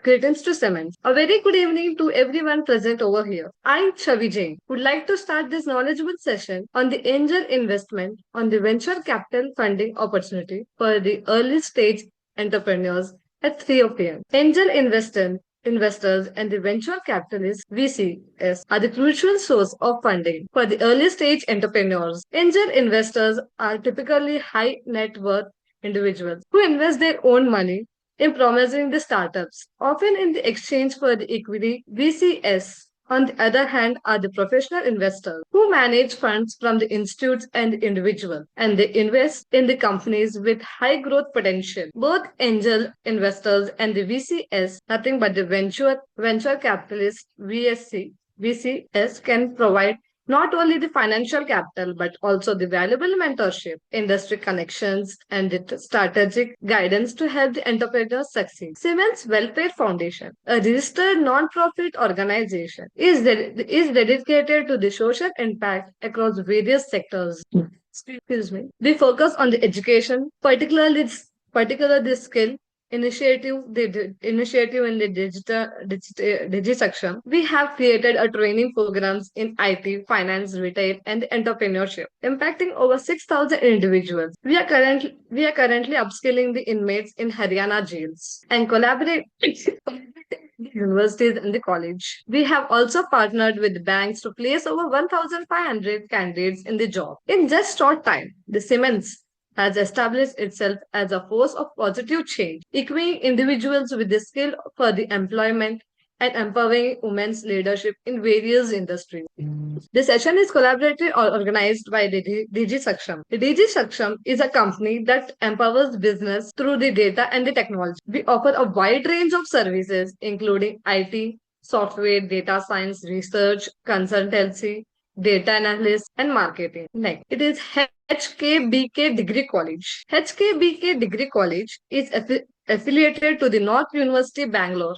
Greetings to Siemens. A very good evening to everyone present over here. I'm Chavi Jain. Would like to start this knowledgeable session on the angel investment on the venture capital funding opportunity for the early stage entrepreneurs at 3 p.m. Investors and the venture capitalists VCS are the crucial source of funding for the early stage entrepreneurs. Angel investors are typically high net worth individuals who invest their own money in promising the startups, often in the exchange for the equity. VCS, on the other hand, are the professional investors who manage funds from the institutes and individuals, and they invest in the companies with high growth potential. Both angel investors and the VCS, nothing but the venture capitalist VCS can provide not only the financial capital but also the valuable mentorship, industry connections, and the strategic guidance to help the entrepreneurs succeed. Siemens Welfare Foundation, a registered non-profit organization, is dedicated to the social impact across various sectors. Excuse me. We focus on the education, particularly the skill initiative in the digital we have created a training programs in IT, finance, retail, and entrepreneurship, impacting over 6,000 individuals. We are currently upskilling the inmates in Haryana jails and collaborate the universities and the college. We have also partnered with banks to place over 1,500 candidates in the job. In just short time, the Siemens has established itself as a force of positive change, equipping individuals with the skill for the employment and empowering women's leadership in various industries. The session is collaboratively organized by the DG Saksham. The DG Saksham is a company that empowers business through the data and the technology. We offer a wide range of services, including IT, software, data science, research, consultancy, data analysis, and marketing. Next, it is HKBK Degree College. HKBK Degree College is affiliated to the North University Bangalore,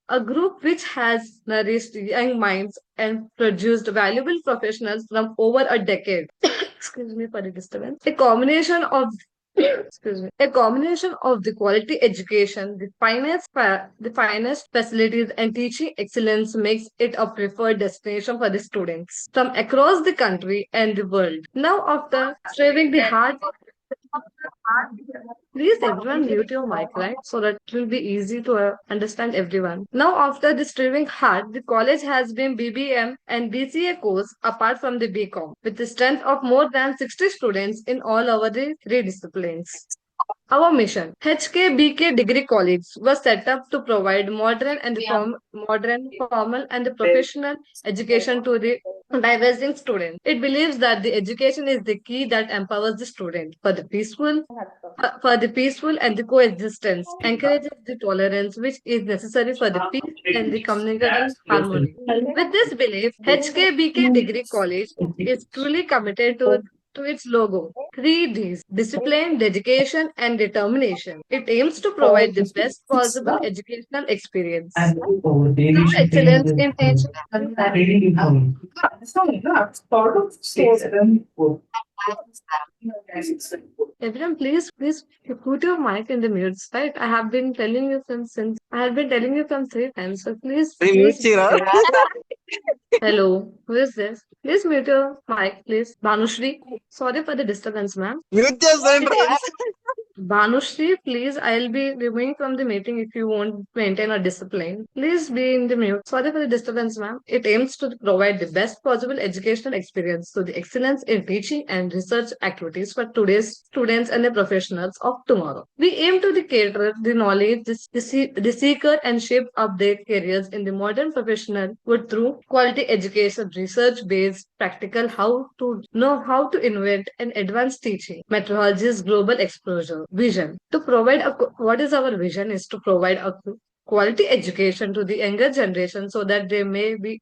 a group which has nourished young minds and produced valuable professionals from over a decade. Excuse me for the disturbance. A combination of the quality education, the finest facilities, and teaching excellence makes it a preferred destination for the students from across the country and the world. Now, after striving the hard Please everyone mute your mic, right? So that it will be easy to understand everyone. Now, after the striving hard, the college has been BBM and BCA course apart from the BCom with the strength of more than 60 students in all over the three disciplines. Our mission, HKBK Degree College, was set up to provide modern, formal, and professional education to the diverging students. It believes that the education is the key that empowers the student for the peaceful and the coexistence, encourages the tolerance which is necessary for the peace and the communal harmony. With this belief, HKBK Degree College is truly committed to its logo. 3Ds: discipline, dedication, and determination. It aims to provide the best possible educational experience through excellence in teaching. Everyone, please put your mic in the mute, right? I have been telling you since I have been telling you from 3 times. So please. Hello, who is this? Please mute your mic, please. Banushri. Sorry for the disturbance, ma'am. Mute చేస్తాను Banushri, please, I'll be removing from the meeting if you won't maintain a discipline. Please be in the mute. Sorry for the disturbance, ma'am. It aims to provide the best possible educational experience to the excellence in teaching and research activities for today's students and the professionals of tomorrow. We aim to cater the knowledge, the seeker, and shape up their careers in the modern professional would through quality education, research-based, practical, how to invent and advanced teaching methodologies, global exposure, vision. What is our vision is to provide a quality education to the younger generation so that they may be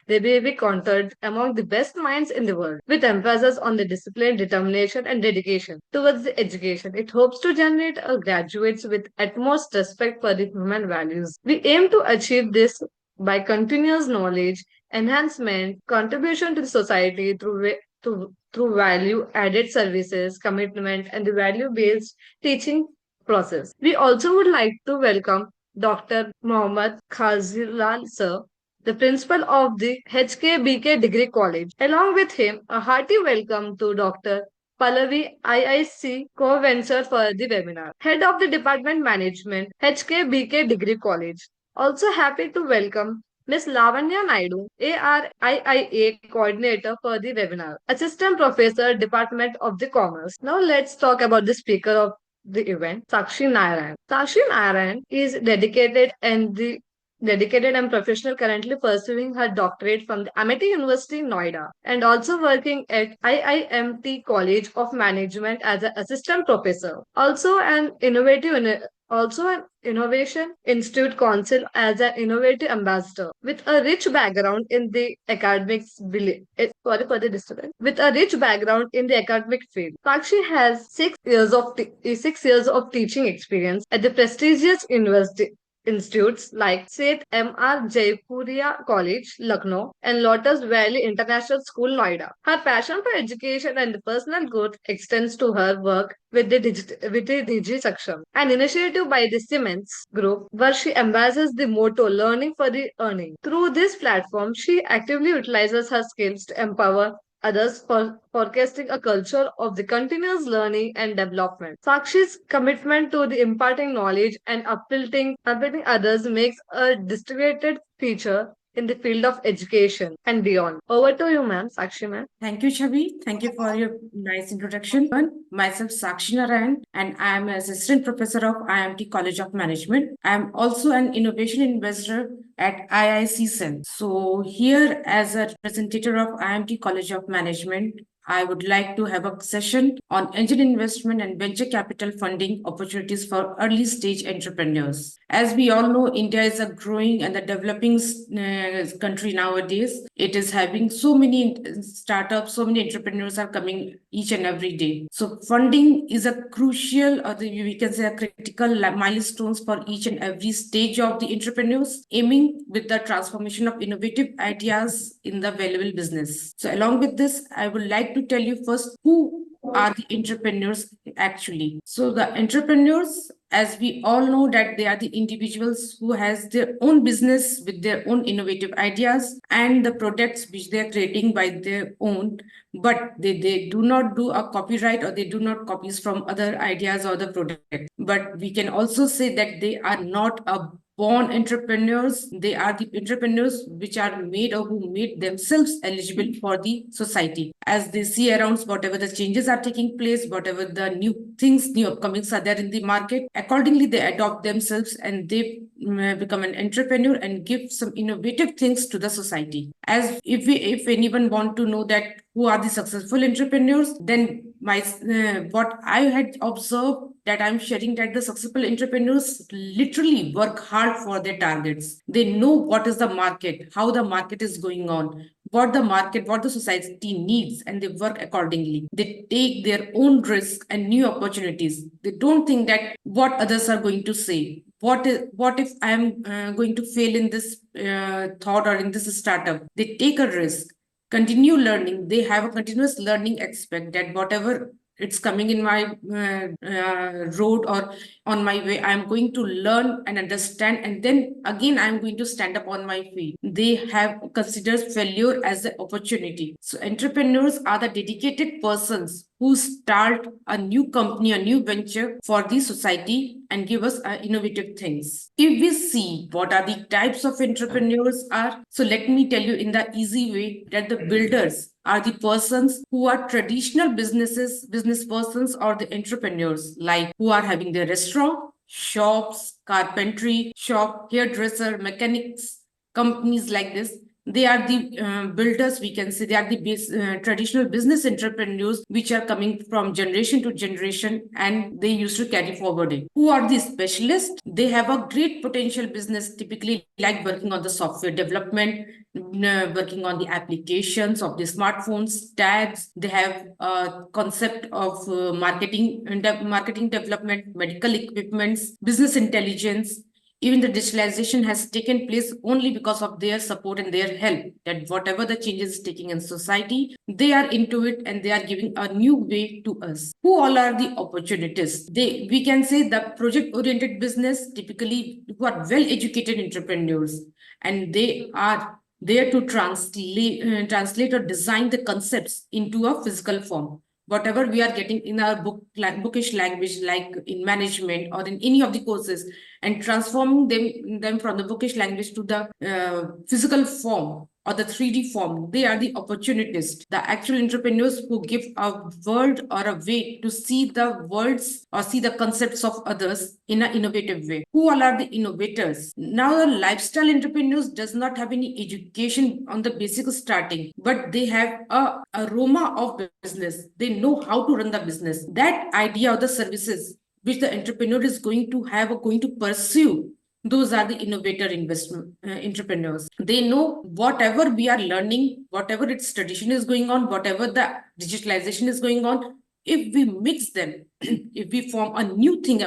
counted among the best minds in the world with emphasis on the discipline, determination, and dedication towards the education. It hopes to generate graduates with utmost respect for the human values. We aim to achieve this by continuous knowledge enhancement, contribution to the society through value added services, commitment, and the value based teaching process. We also would like to welcome Dr. Mohammad Khazilal Sir, the principal of the HKBK Degree College. Along with him, a hearty welcome to Dr. Pallavi IIC co-venture for the webinar. Head of the Department Management, HKBK Degree College. Also happy to welcome Ms. Lavanya Naidu, ARIIA Coordinator for the webinar, Assistant Professor, Department of the Commerce. Now let's talk about the speaker of the event, Sakshi Narayan. Sakshi Narayan is dedicated and professional, currently pursuing her doctorate from the Amity University, Noida, and also working at IIMT College of Management as an assistant professor. Also an innovation institute council as an innovative ambassador with a rich background in the sorry for the disturbance. With a rich background in the academic field, Sakshi has 6 years of teaching experience at the prestigious university institutes like St. M.R. Jaipuria College, Lucknow, and Lotus Valley International School, Noida. Her passion for education and personal growth extends to her work with the Digi Saksham, an initiative by the Siemens Group, where she embraces the motto "Learning for the Earning." Through this platform, she actively utilizes her skills to empower others for forecasting a culture of the continuous learning and development. Sakshi's commitment to the imparting knowledge and uplifting others makes a distributed feature in the field of education and beyond. Over to you, ma'am. Sakshi, ma'am. Thank you, Chavi. Thank you for your nice introduction. Myself, Sakshi Narayan, and I am an assistant professor of IIMT College of Management. I am also an innovation investor at IIC Cell. So here, as a representative of IIMT College of Management, I would like to have a session on angel investment and venture capital funding opportunities for early stage entrepreneurs. As we all know, India is a growing and a developing country nowadays. It is having so many startups, so many entrepreneurs are coming each and every day. So funding is a crucial, or we can say a critical milestones for each and every stage of the entrepreneurs, aiming with the transformation of innovative ideas in the valuable business. So along with this, I would like to tell you first who are the entrepreneurs actually. So the entrepreneurs, as we all know, that they are the individuals who has their own business with their own innovative ideas and the products which they are creating by their own, but they do not do a copyright, or they do not copies from other ideas or the product. But we can also say that they are not a born entrepreneurs. They are the entrepreneurs which are made or who made themselves eligible for the society. As they see around whatever the changes are taking place, whatever the new things, new upcomings are there in the market, accordingly they adopt themselves and they become an entrepreneur and give some innovative things to the society. As if anyone want to know that who are the successful entrepreneurs, then what I had observed, that I'm sharing, that the successful entrepreneurs literally work hard for their targets. They know what is the market, how the market is going on, what the society needs, and they work accordingly. They take their own risk and new opportunities. They don't think that what others are going to say. What if I am going to fail in this thought or in this startup? They take a risk, continue learning. They have a continuous learning aspect, that whatever it's coming in my road or on my way, I'm going to learn and understand, and then again I'm going to stand up on my feet. They have considered failure as an opportunity. So entrepreneurs are the dedicated persons who start a new company, a new venture for the society and give us innovative things. If we see what are the types of entrepreneurs are, so let me tell you in the easy way that the builders are the persons who are traditional business persons, or the entrepreneurs, like who are having their restaurant, shops, carpentry shop, hairdresser, mechanics, companies like this. They are the builders, we can say. They are the traditional business entrepreneurs which are coming from generation to generation, and they used to carry forward it. Who are the specialists? They have a great potential business, typically like working on the software development, working on the applications of the smartphones, tabs. They have a concept of marketing development, medical equipments, business intelligence, Even the digitalization has taken place only because of their support and their help, that whatever the changes is taking in society, they are into it and they are giving a new way to us. Who all are the opportunities? We can say the project oriented business, typically who are well educated entrepreneurs, and they are there to translate or design the concepts into a physical form. Whatever we are getting in our bookish language, like in management or in any of the courses, and transforming them from the bookish language to the physical form or the 3D form. They are the opportunists, the actual entrepreneurs who give a world or a way to see the worlds or see the concepts of others in an innovative way. Who all are the innovators? Now, the lifestyle entrepreneurs does not have any education on the basic starting, but they have a aroma of business. They know how to run the business. That idea of the services which the entrepreneur is going to have or going to pursue, those are the innovator investment entrepreneurs. They know whatever we are learning, whatever its tradition is going on, whatever the digitalization is going on, if we mix them, if we form a new thing,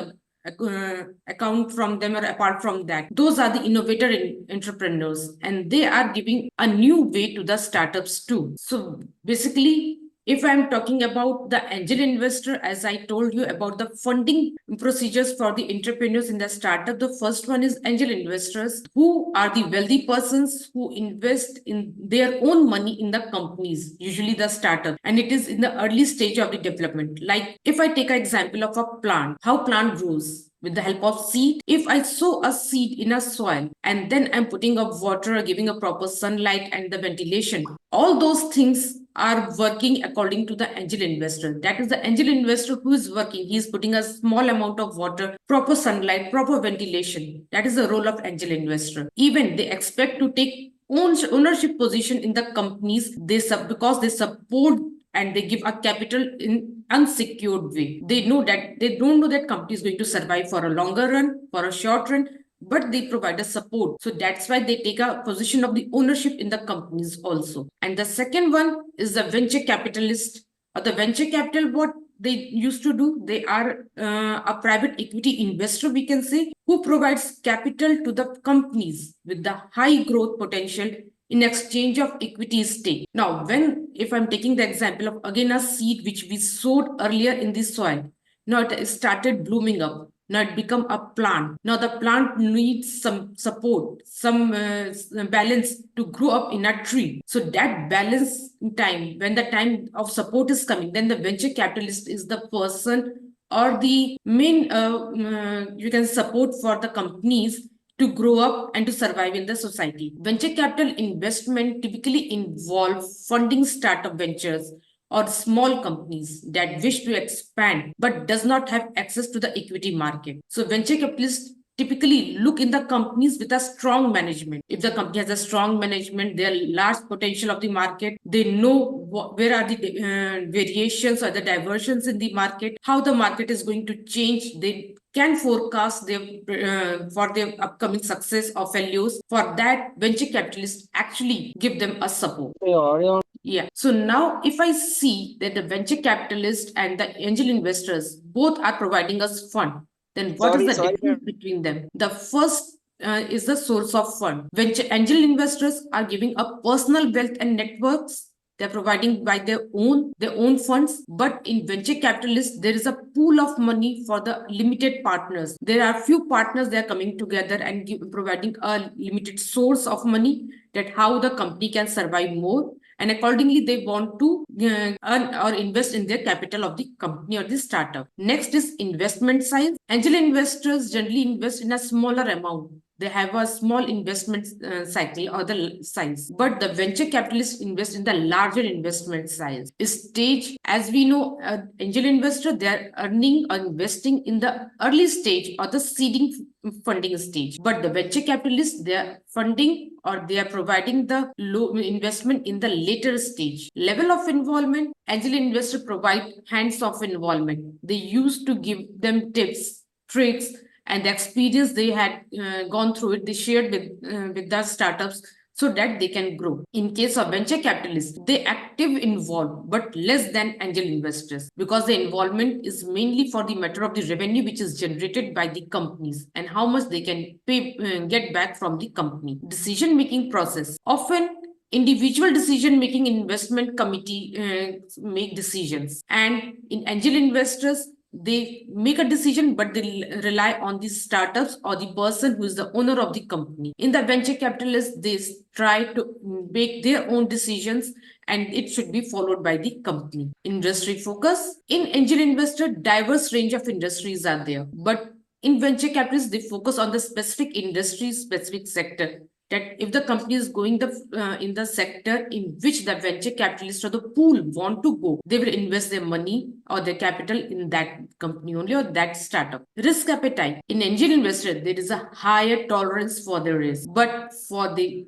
account from them or apart from that, those are the innovator entrepreneurs, and they are giving a new way to the startups too. So basically, if I'm talking about the angel investor, as I told you about the funding procedures for the entrepreneurs in the startup, the first one is angel investors, who are the wealthy persons who invest in their own money in the companies, usually the startup, and it is in the early stage of the development. Like if I take an example of a plant, how plant grows with the help of seed. If I sow a seed in a soil and then I'm putting up water, giving a proper sunlight and the ventilation, all those things are working according to the angel investor. That is the angel investor who is working. He is putting a small amount of water, proper sunlight, proper ventilation. That is the role of angel investor. Even they expect to take ownership position in the companies because they support and they give a capital in unsecured way. They don't know that company is going to survive for a longer run, for a short run, but they provide a support. So that's why they take a position of the ownership in the companies also. And the second one is the venture capitalist or the venture capital. What they used to do, they are a private equity investor, we can say, who provides capital to the companies with the high growth potential in exchange of equity stake. Now, if I'm taking the example of again a seed which we sowed earlier in the soil, now it started blooming up. Now it become a plant. Now the plant needs some support, some balance to grow up in a tree. So that balance time, when the time of support is coming, then the venture capitalist is the person or the main you can support for the companies to grow up and to survive in the society. Venture capital investment typically involve funding startup ventures or small companies that wish to expand but does not have access to the equity market. So venture capitalists typically look in the companies with a strong management. If the company has a strong management, there are large potential of the market. They know where are the variations or the diversions in the market, how the market is going to change. They can forecast for their upcoming success or failures. For that, venture capitalists actually give them a support. Yeah. So now if I see that the venture capitalist and the angel investors both are providing us fund, then what is the difference between them? The first is the source of fund. Venture angel investors are giving up personal wealth and networks. They're providing by their own funds. But in venture capitalists, there is a pool of money for the limited partners. There are few partners, they are coming together and providing a limited source of money, that how the company can survive more. And accordingly, they want to earn or invest in their capital of the company or the startup. Next is investment size. Angel investors generally invest in a smaller amount. They have a small investment cycle or the size. But the venture capitalists invest in the larger investment size. Stage, as we know, angel investor, they are earning or investing in the early stage or the seeding funding stage. But the venture capitalists, they are funding or they are providing the low investment in the later stage. Level of involvement, angel investor provide hands-off involvement. They used to give them tips, tricks, and the experience they had gone through it, they shared with the startups. so that they can grow. In case of venture capitalists, they active involved but less than angel investors, because the involvement is mainly for the matter of the revenue which is generated by the companies and how much they can pay get back from the company. Decision making process, often individual decision making investment committee make decisions, and in angel investors they make a decision but they rely on the startups or the person who is the owner of the company. In the venture capitalists, they try to make their own decisions and it should be followed by the company. Industry focus, in angel investor diverse range of industries are there, but in venture capitalists they focus on the specific industry, specific sector, that if the company is going in the sector in which the venture capitalist or the pool want to go, they will invest their money or their capital in that company only or that startup. Risk appetite. In angel investor, there is a higher tolerance for the risk, but for the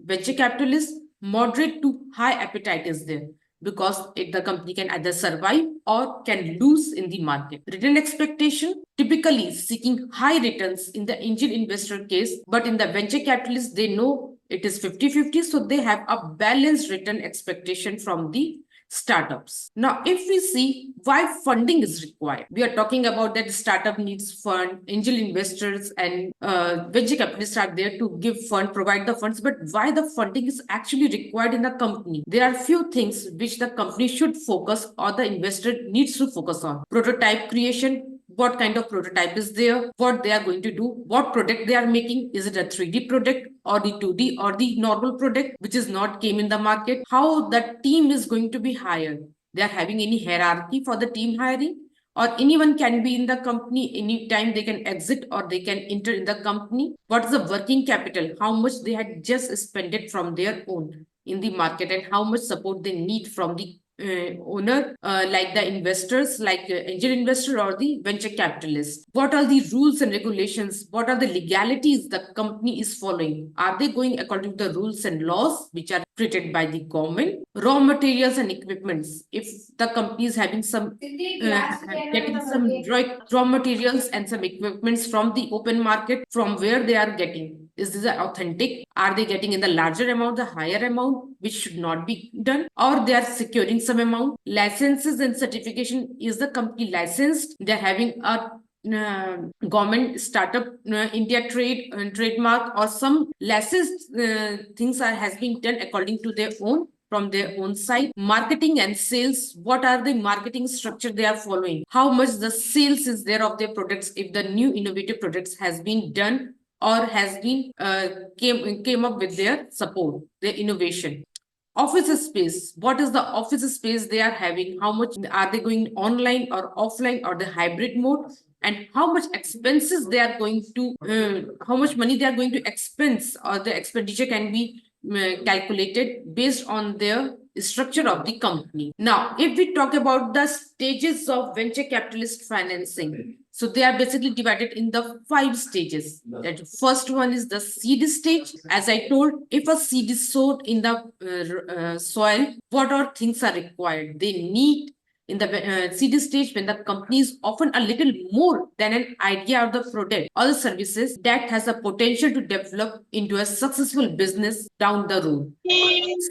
venture capitalist, moderate to high appetite is there, because the company can either survive or can lose in the market. Return expectation, typically seeking high returns in the angel investor case, but in the venture capitalist, they know it is 50-50, so they have a balanced return expectation from the startups. Now, if we see why funding is required, we are talking about that startup needs fund, angel investors and venture capitalists are there to give fund, provide the funds, but why the funding is actually required in the company? There are few things which the company should focus or the investor needs to focus on. Prototype creation, what kind of prototype is there, what they are going to do, what product they are making, is it a 3D product or the 2D or the normal product which is not came in the market, how the team is going to be hired, they are having any hierarchy for the team hiring, or anyone can be in the company anytime they can exit or they can enter in the company. What is the working capital, how much they had just spent it from their own in the market and how much support they need from the owner, like the investors, like angel investor or the venture capitalist. What are the rules and regulations? What are the legalities the company is following? Are they going according to the rules and laws which are created by the government? Raw materials and equipments. If the company is having some getting some raw materials and some equipments from the open market, from where they are getting, is this authentic? Are they getting in the larger amount, the higher amount, which should not be done? Or they are securing some amount? Licenses and certification, is the company licensed? They're having a government startup India trade trademark or some licensed things has been done according to their own, from their own side. Marketing and sales, what are the marketing structure they are following? How much the sales is there of their products if the new innovative products has been done or has been came up with their support, their innovation. Office space, what is the office space they are having? How much are they going online or offline or the hybrid mode? And how much expenses they are going to, how much money they are going to expense, or the expenditure can be calculated based on their structure of the company. Now, if we talk about the stages of venture capitalist financing, so they are basically divided in the 5 stages. That first one is the seed stage. As I told, if a seed is sowed in the soil, what are things are required? They need, in the seed stage, when the company is often a little more than an idea of the product or the services that has a potential to develop into a successful business down the road.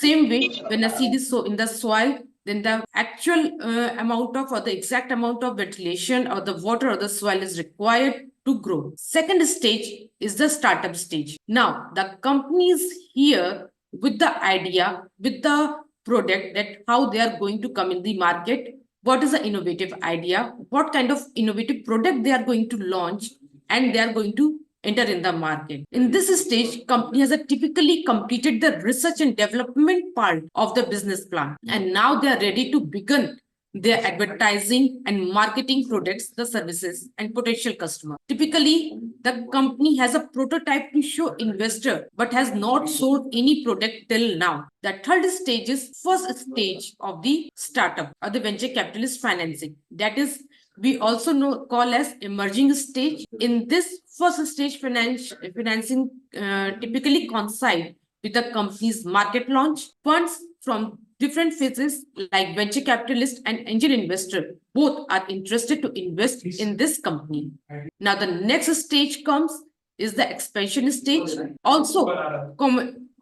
Same way, when a seed is sown in the soil, then the actual amount of or the exact amount of ventilation or the water or the soil is required to grow. Second stage is the startup stage. Now, the company is here with the idea, with the product, that how they are going to come in the market, what is the innovative idea, what kind of innovative product they are going to launch, and they are going to enter in the market. In this stage, company has typically completed the research and development part of the business plan, and now they are ready to begin their advertising and marketing products, the services, and potential customer. Typically, the company has a prototype to show investor, but has not sold any product till now. The third stage is first stage of the startup or the venture capitalist financing. That is, we also call as emerging stage. In this first stage, financing typically coincide with the company's market launch. Funds from different phases like venture capitalist and angel investor both are interested to invest in this company. Now the next stage comes is the expansion stage. Also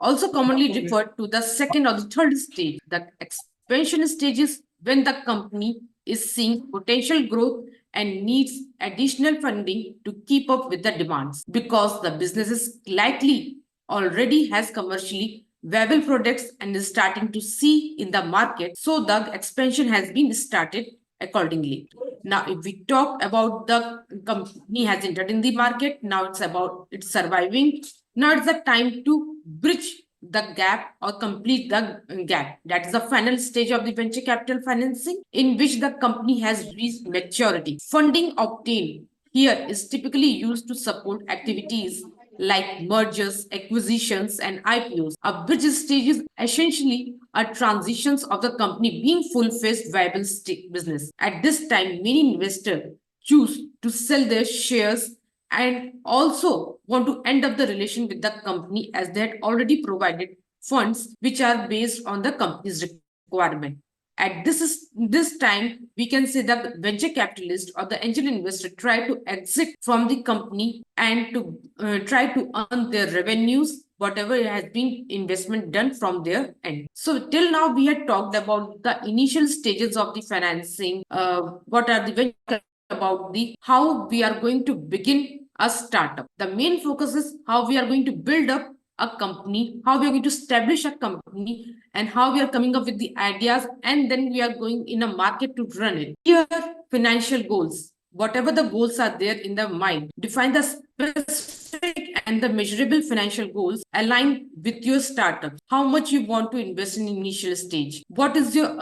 also commonly referred to the second or the third stage. The expansion stage is when the company is seeing potential growth and needs additional funding to keep up with the demands because the business is likely already has commercially viable products and is starting to see in the market. So the expansion has been started accordingly. Now, if we talk about the company has entered in the market, now it's about it's surviving. Now it's the time to bridge the gap or complete the gap. That is the final stage of the venture capital financing in which the company has reached maturity. Funding obtained here is typically used to support activities like mergers, acquisitions, and IPOs. A bridge stage is essentially a transitions of the company being full-fledged viable business. At this time, many investors choose to sell their shares and also want to end up the relation with the company as they had already provided funds which are based on the company's requirement. At this time, we can say that the venture capitalist or the angel investor try to exit from the company and to try to earn their revenues, whatever has been investment done from their end. So till now, we had talked about the initial stages of the financing, what are the venture about the how we are going to begin a startup. The main focus is how we are going to build up a company, how we are going to establish a company, and how we are coming up with the ideas, and then we are going in a market to run it. Here, financial goals, whatever the goals are there in the mind, define the specific and the measurable financial goals align with your startup. How much you want to invest in initial stage? What is your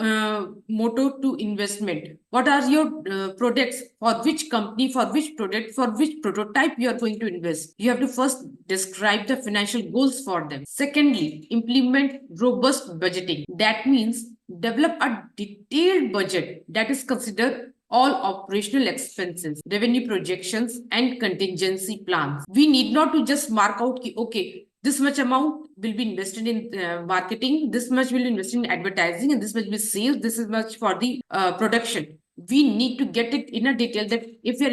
motto to investment? What are your products for which company, for which product, for which prototype you are going to invest? You have to first describe the financial goals for them. Secondly, implement robust budgeting. That means develop a detailed budget that is considered all operational expenses, revenue projections, and contingency plans. We need not to just mark out, okay, this much amount will be invested in marketing, this much will be invested in advertising, and this much will be sales, this is much for the production. We need to get it in a detail that if you're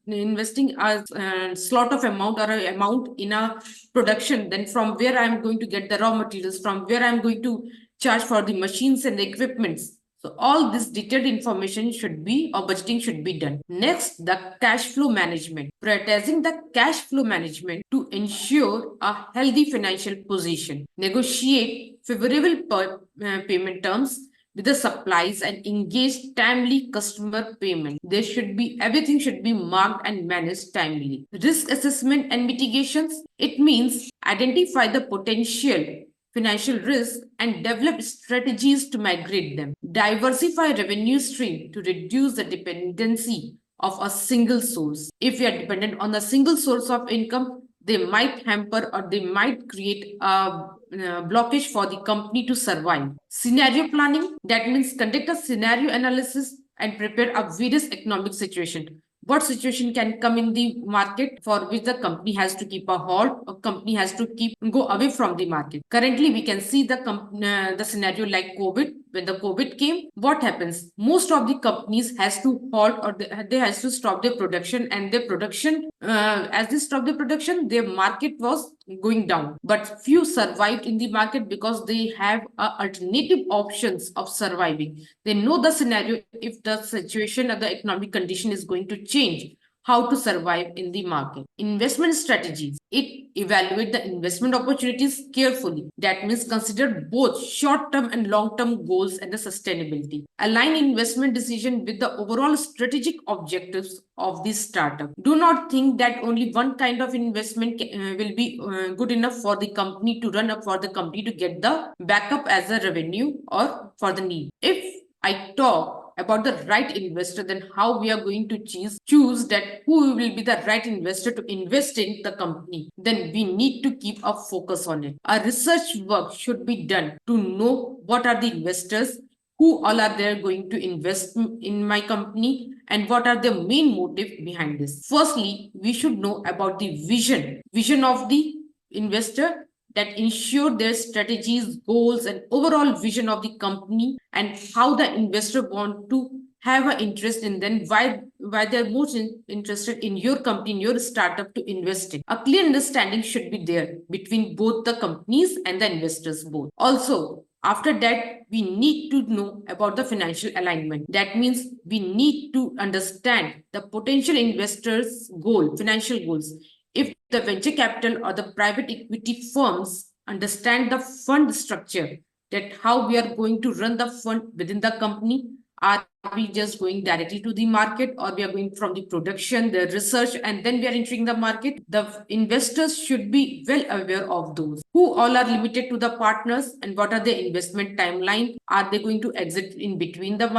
investing a slot of amount or an amount in a production, then from where I'm going to get the raw materials, from where I'm going to charge for the machines and the equipments. So all this detailed information should be or budgeting should be done. Next, the cash flow management. Prioritizing the cash flow management to ensure a healthy financial position. Negotiate favorable payment terms with the supplies and engage timely customer payment. There should be everything should be marked and managed timely. Risk assessment and mitigations. It means identify the potential financial risk and develop strategies to migrate them. Diversify revenue stream to reduce the dependency of a single source. If you are dependent on a single source of income, they might hamper or they might create a blockage for the company to survive. Scenario planning, that means conduct a scenario analysis and prepare a various economic situation. What situation can come in the market for which the company has to keep a halt or company has to go away from the market. Currently, we can see the scenario like COVID. When the COVID came, what happens? Most of the companies has to halt or they has to stop their production, and their production, as they stop the production, their market was going down. But few survived in the market because they have alternative options of surviving. They know the scenario if the situation or the economic condition is going to change, how to survive in the market. Investment strategies. It evaluate the investment opportunities carefully. That means consider both short-term and long-term goals and the sustainability. Align investment decision with the overall strategic objectives of this startup. Do not think that only one kind of investment will be good enough for the company to run up, for the company to get the backup as a revenue or for the need. If I talk about the right investor, then how we are going to choose that who will be the right investor to invest in the company, then we need to keep a focus on it. Our research work should be done to know what are the investors, who all are there going to invest in my company, and what are the main motive behind this. Firstly, we should know about the vision of the investor, that ensure their strategies, goals, and overall vision of the company, and how the investor want to have an interest in, then why they're most interested in your company, in your startup to invest in. A clear understanding should be there between both the companies and the investors both. Also, after that, we need to know about the financial alignment. That means we need to understand the potential investors' goal, financial goals. If the venture capital or the private equity firms understand the fund structure, that how we are going to run the fund within the company, are we just going directly to the market, or we are going from the production, the research, and then we are entering the market? The investors should be well aware of those. Who all are limited to the partners, and what are the investment timeline? Are they going to exit in between the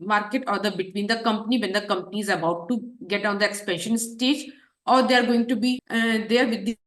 market or the between the company when the company is about to get on the expansion stage, or they are going to be there with the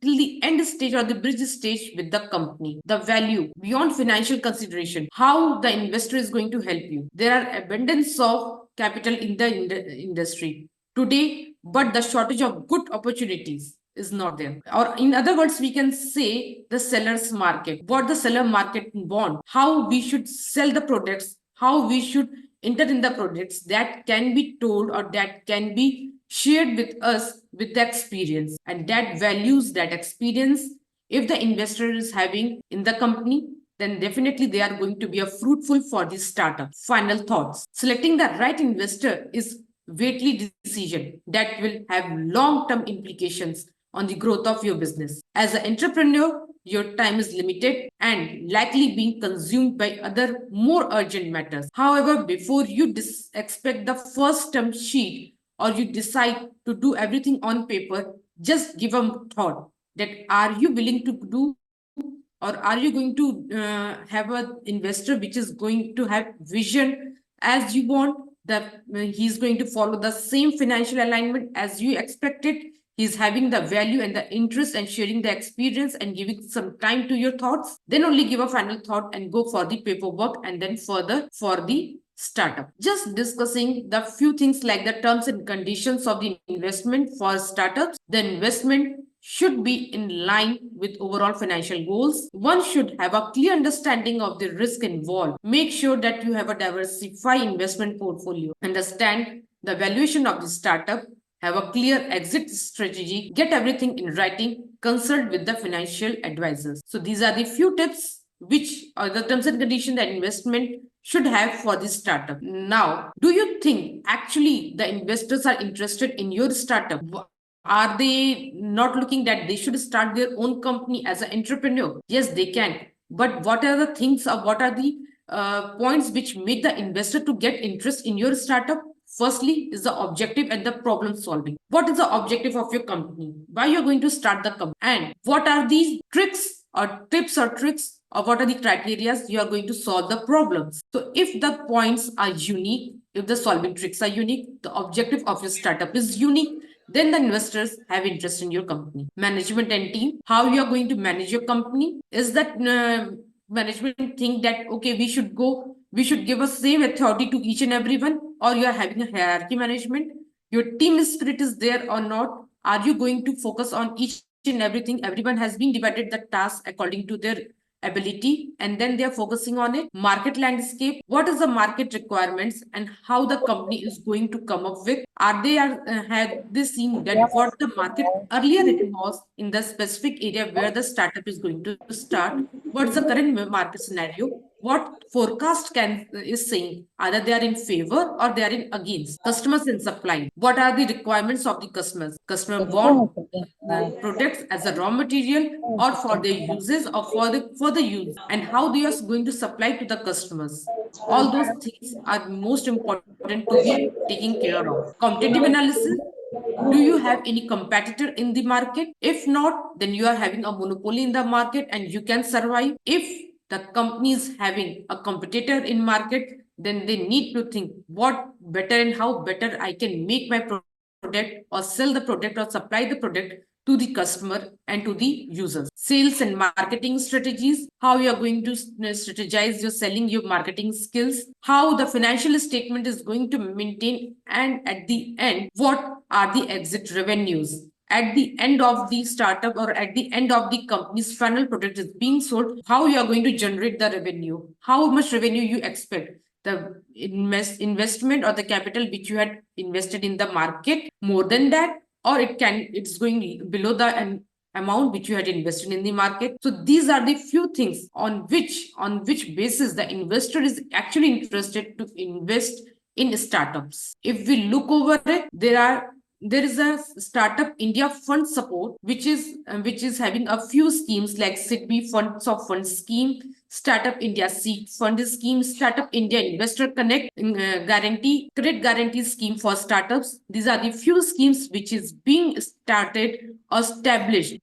till the end stage or the bridge stage with the company? The value beyond financial consideration, how the investor is going to help you. There are abundance of capital in the industry today, but the shortage of good opportunities is not there. Or in other words, we can say the seller's market, what the seller market want, how we should sell the products, how we should enter in the products, that can be told or that can be shared with us with the experience, and that values, that experience, if the investor is having in the company, then definitely they are going to be a fruitful for this startup. Final thoughts. Selecting the right investor is weighty decision that will have long-term implications on the growth of your business. As an entrepreneur, your time is limited and likely being consumed by other more urgent matters. However, before you expect the first term sheet or you decide to do everything on paper, just give a thought that are you willing to do, or are you going to have an investor which is going to have vision as you want, that he's going to follow the same financial alignment as you expected, he's having the value and the interest and sharing the experience and giving some time to your thoughts, then only give a final thought and go for the paperwork and then further for the startup. Just discussing the few things like the terms and conditions of the investment for startups. The investment should be in line with overall financial goals. One should have a clear understanding of the risk involved. Make sure that you have a diversified investment portfolio. Understand the valuation of the startup. Have a clear exit strategy. Get everything in writing. Consult with the financial advisors. So these are the few tips which are the terms and conditions that investment should have for this startup. Now, do you think actually the investors are interested in your startup? Are they not looking that they should start their own company as an entrepreneur? Yes, they can. But what are the things, or what are the points which make the investor to get interest in your startup? Firstly is the objective and the problem solving. What is the objective of your company? Why you're going to start the company? And what are these tricks or tips or tricks, or what are the criteria you are going to solve the problems? So if the points are unique, if the solving tricks are unique, the objective of your startup is unique, then the investors have interest in your company. Management and team, how you are going to manage your company? Is that management think that, okay, we should give a same authority to each and everyone, or you are having a hierarchy management? Your team spirit is there or not? Are you going to focus on each and everything? Everyone has been divided the task according to their ability, and then they are focusing on it. Market landscape, what is the market requirements and how the company is going to come up with? Are they had this seen that what the market earlier it was in the specific area where the startup is going to start? What's the current market scenario? What forecast is saying? Either they are in favor or they are in against. Customers and supply, what are the requirements of the customers? Customer want products as a raw material or for their uses or for the use, and how they are going to supply to the customers. All those things are most important to be taken care of. Competitive analysis, do you have any competitor in the market? If not, then you are having a monopoly in the market and you can survive. If the company is having a competitor in market, then they need to think what better and how better I can make my product or sell the product or supply the product to the customer and to the users. Sales and marketing strategies, how you are going to strategize your selling, your marketing skills, how the financial statement is going to maintain, and at the end, what are the exit revenues? At the end of the startup or at the end of the company's final product is being sold, how you are going to generate the revenue, how much revenue you expect. the investment or the capital which you had invested in the market more than that, or it's going below the amount which you had invested in the market. So these are the few things on which basis the investor is actually interested to invest in startups. If we look over it, there is a Startup India Fund Support, which is having a few schemes like SIDBI Funds of Funds scheme, Startup India Seed Fund scheme, Startup India Investor Connect credit guarantee scheme for startups. These are the few schemes which is being established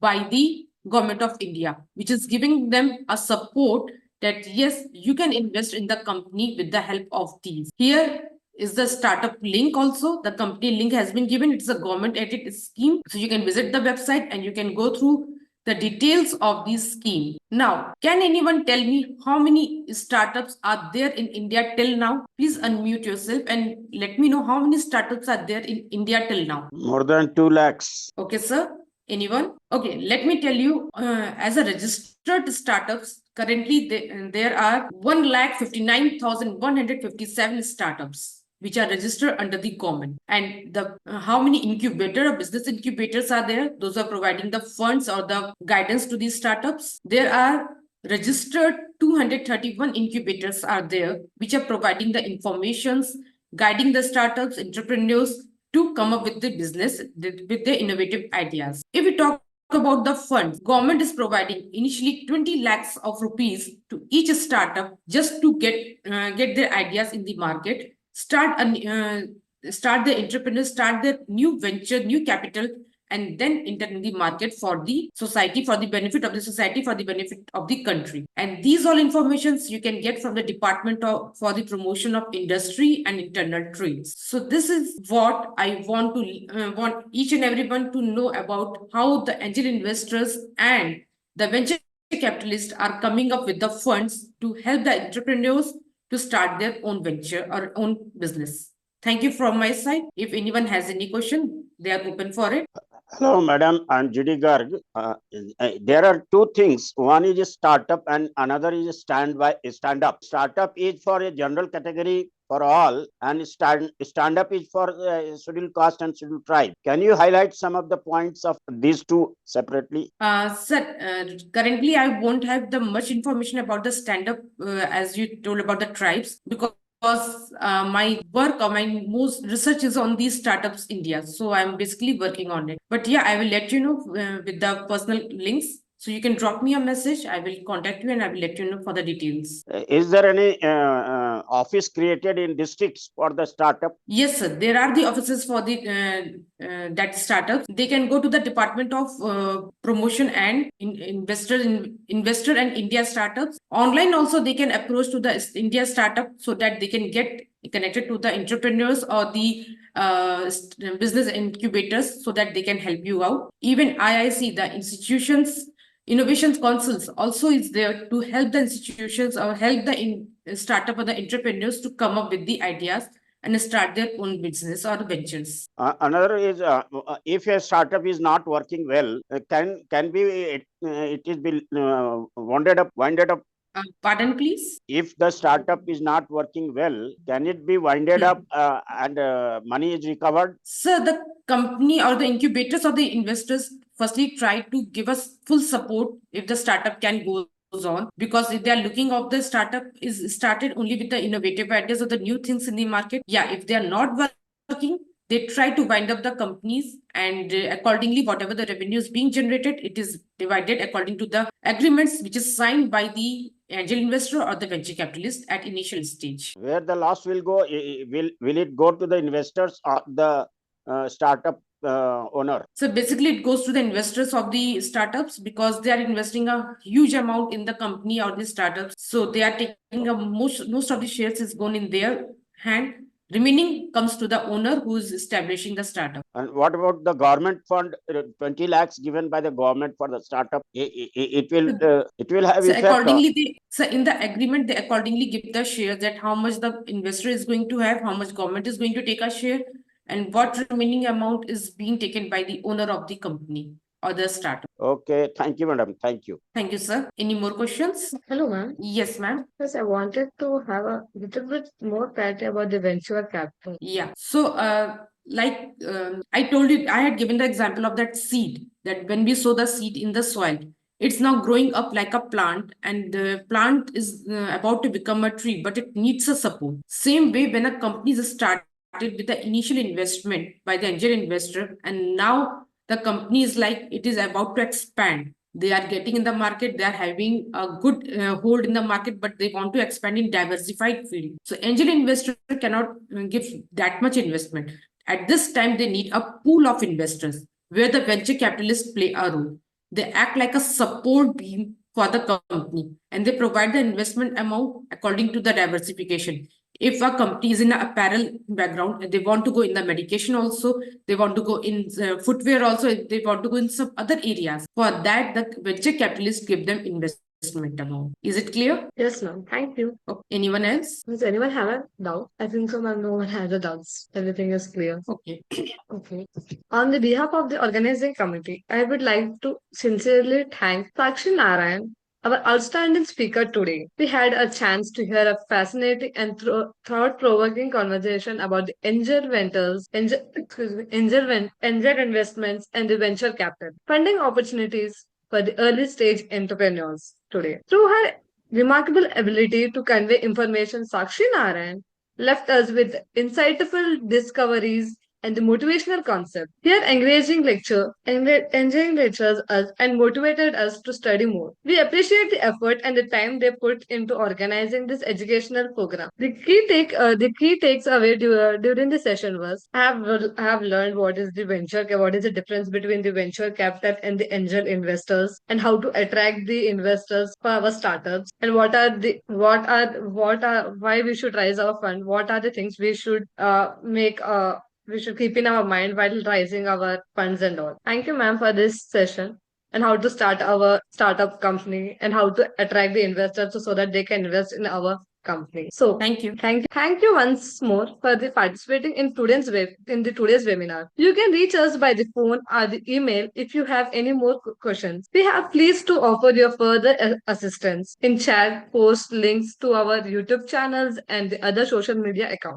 by the Government of India, which is giving them a support that yes, you can invest in the company with the help of these. Here is the startup link also. The company link has been given. It's a government aided scheme. So you can visit the website and you can go through the details of this scheme. Now, can anyone tell me how many startups are there in India till now? Please unmute yourself and let me know how many startups are there in India till now. More than 2 lakhs. Okay, sir. Anyone? Okay, let me tell you, as a registered startups, currently there are 1,59,157 startups which are registered under the government. And the how many incubator or business incubators are there? Those are providing the funds or the guidance to these startups. There are registered 231 incubators are there, which are providing the informations, guiding the startups, entrepreneurs to come up with the business with their innovative ideas. If we talk about the funds, government is providing initially 20 lakhs of rupees to each startup just to get their ideas in the market, start the entrepreneurs, start their new venture, new capital, and then enter in the market for the society, for the benefit of the society, for the benefit of the country. And these all informations you can get from the Department for the Promotion of Industry and Internal Trades. So this is what I want each and everyone to know about how the angel investors and the venture capitalists are coming up with the funds to help the entrepreneurs to start their own venture or own business. Thank you from my side. If anyone has any question, they are open for it. Hello, madam. I'm GD Garg. There are two things. One is a startup and another is a stand-up. Startup is for a general category for all, and stand-up is for scheduled caste and scheduled tribe. Can you highlight some of the points of these two separately? Sir, currently I won't have the much information about the stand-up as you told about the tribes, because my work or my most research is on these startups India. So I'm basically working on it. But yeah, I will let you know with the personal links. So you can drop me a message. I will contact you and I will let you know for the details. Is there any office created in districts for the startup? Yes, sir. There are the offices for the that startups. They can go to the Department of Promotion and Investor and India Startups. Online also they can approach to the India Startup so that they can get connected to the entrepreneurs or the business incubators so that they can help you out. Even IIC, the institutions Innovations Councils also is there to help the institutions or help the startup or the entrepreneurs to come up with the ideas and start their own business or ventures. Another is if a startup is not working well, can be it is be winded up. Pardon, please? If the startup is not working well, can it be winded up and money is recovered? Sir, the company or the incubators or the investors firstly try to give us full support if the startup can goes on, because if they are looking of the startup is started only with the innovative ideas or the new things in the market. Yeah, if they are not working, they try to wind up the companies, and accordingly, whatever the revenue is being generated, it is divided according to the agreements which is signed by the angel investor or the venture capitalist at initial stage. Where the loss will go, will it go to the investors or the startup owner? So basically, it goes to the investors of the startups because they are investing a huge amount in the company or the startups. So they are taking most of the shares is gone in their hand. Remaining comes to the owner who is establishing the startup. And what about the government fund? 20 lakhs given by the government for the startup. It will have so effect. Accordingly, in the agreement, they accordingly give the shares that how much the investor is going to have, how much government is going to take a share, and what remaining amount is being taken by the owner of the company or the startup. Okay, thank you, madam. Thank you. Thank you, sir. Any more questions? Hello, ma'am. Yes, ma'am. Yes, I wanted to have a little bit more clarity about the venture capital. Yeah. So, I told you, I had given the example of that seed, that when we sow the seed in the soil, it's now growing up like a plant, and the plant is about to become a tree, but it needs a support. Same way, when a company is started with the initial investment by the angel investor, and now the company is like it is about to expand. They are getting in the market, they are having a good hold in the market, but they want to expand in diversified field. So angel investor cannot give that much investment. At this time, they need a pool of investors where the venture capitalists play a role. They act like a support beam for the company, and they provide the investment amount according to the diversification. If a company is in an apparel background and they want to go in the medication also, they want to go in footwear also, they want to go in some other areas. For that, the venture capitalists give them investment amount. Is it clear? Yes, ma'am. Thank you. Okay. Anyone else? Does anyone have a doubt? I think so, ma'am. No one has a doubts. Everything is clear. Okay. Okay. On the behalf of the organizing committee, I would like to sincerely thank Sakshi Narayan, our outstanding speaker today. We had a chance to hear a fascinating and thought-provoking conversation about the angel investments and the venture capital funding opportunities for the early stage entrepreneurs today. Through her remarkable ability to convey information, Sakshi Narayan left us with insightful discoveries and the motivational concept. Here, engaging lectures us and motivated us to study more. We appreciate the effort and the time they put into organizing this educational program. The key takes away during the session was I have learned what is what is the difference between the venture capital and the angel investors, and how to attract the investors for our startups, and what are why we should raise our fund. What are the things we should keep in our mind while raising our funds and all. Thank you, ma'am, for this session and how to start our startup company and how to attract the investors so that they can invest in our company. So Thank you. thank you once more for the participating in today's webinar. You can reach us by the phone or the email if you have any more questions. We are pleased to offer your further assistance. In chat, post links to our YouTube channels and the other social media accounts.